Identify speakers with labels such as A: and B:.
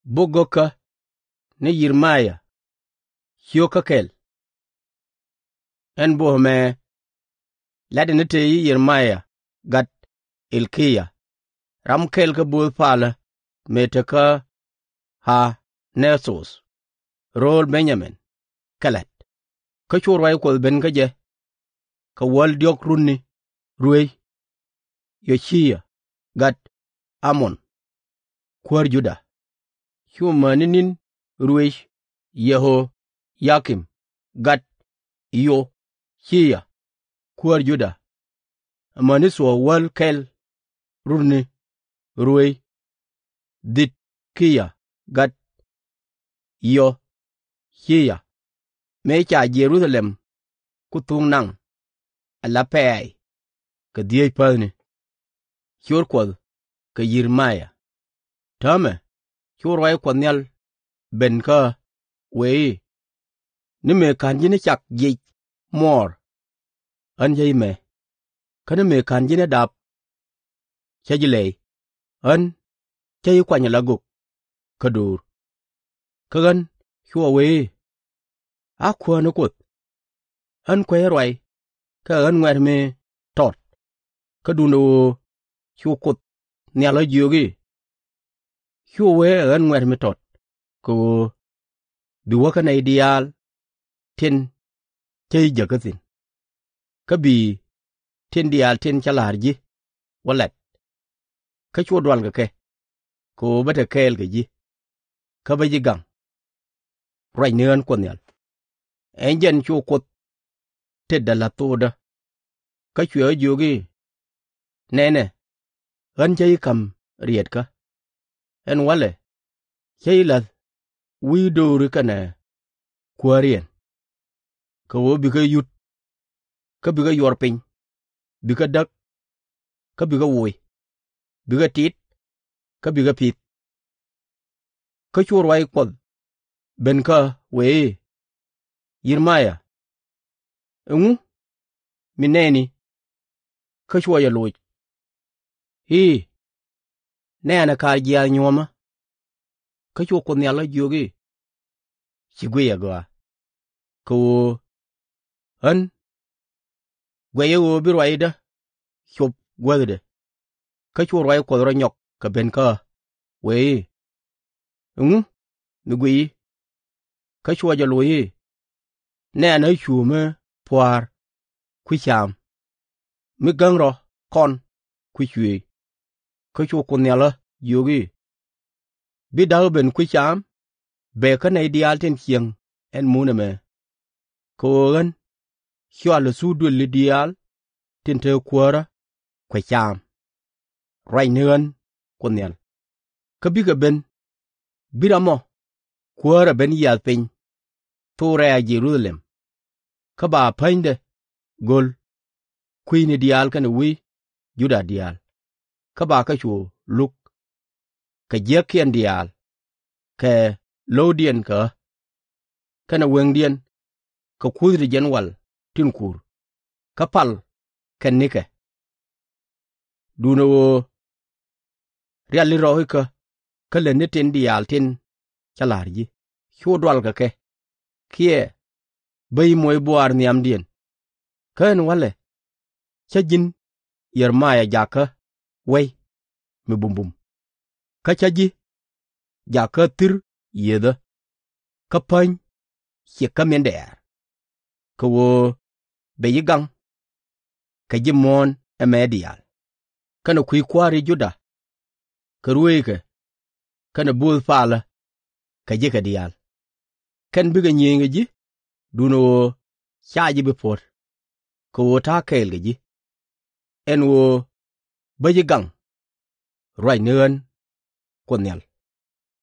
A: Bogoka ne Yirmaya Hyokakel en bohme lade ne te Yirmaya gat Ilkiya ramkel ka bul pala metaka ha Nesos rol Benjamin kalat ka churwai kol ben ka je ka wal diok runni ruey Yochiya gat Amon kwar Juda humaninin ruey Yeho Yakim gat Yo Chiya kwar Juda amaniswa wal kel runni ruey dit Kiya gat Yo Chiya mecha Jerusalem kutung nang alapay ka diey palni chur kwal ka Yirmaya tame churwai kwanyal ben ka wei ni me kanjine chak jej mor an jay me kana me kanjine dap chajilei an chay kwanya laguk kadur kagan chua wei akwa no kot an kwerwai ka an ngwer me tot kaduno chu kot nyala jogi chuwe an ngwer me tot ko duwa kana ideal tin chay jagatin kabi tin dial tin chalarji walet ka chu dwal ga ke ko bata kel ga ji ka baji gang rai nean konyal enjen chu kot tedala toda ka chwe jogi nene an chay kam riet ka en wale chay la widori kana kwarien ka wo bi ka yut ka bi ka yor piny bi ka dak ka bi ka woi bi ka tit ka bi ka pit ka churwai kod ben ka wei Yirmaya mineni ka chwa ya loj hi nena ka jia nyoma ka chwa ko nyala jogi chigwe ga ko an gwaye wo bi rwaida chop gwagde ka churwai ko ronyok ka ben ka wei mi gwi ka chwa ja loyi nena chume pwar kwicham mi gangro kon kwichwe ka chwa ko nyala jogi bi daw ben kwicham be ka na ideal ten chieng en muneme ko gan chwa le sudu le ideal ten te kwara kwicham rai nean konyal ka bi ga ben biramo kwara ben ya pin tore a Jerusalem ka ba pinde gol queen ideal kana wi Juda dial ka ba ka chu luk ka jekien dial ke lodien ka kana wengdien ka kudri jenwal tinkur ka pal kenike duno reali rohika ka lenne tin dial tin chalarji chodwal ka ke kie bay moy boar niam dien kan wale chajin Yirmaya jaka wey mi bumbum ka chaji jaka tir yeda ka pan che kamender ko wo be yigang ka jimon emedial kana kwi kwari Juda ka ruweke kana bul fala ka je ka dial kan biga nyenge ji duno chaji be pot ko ta kel ji en wo baji gang rai nean konyal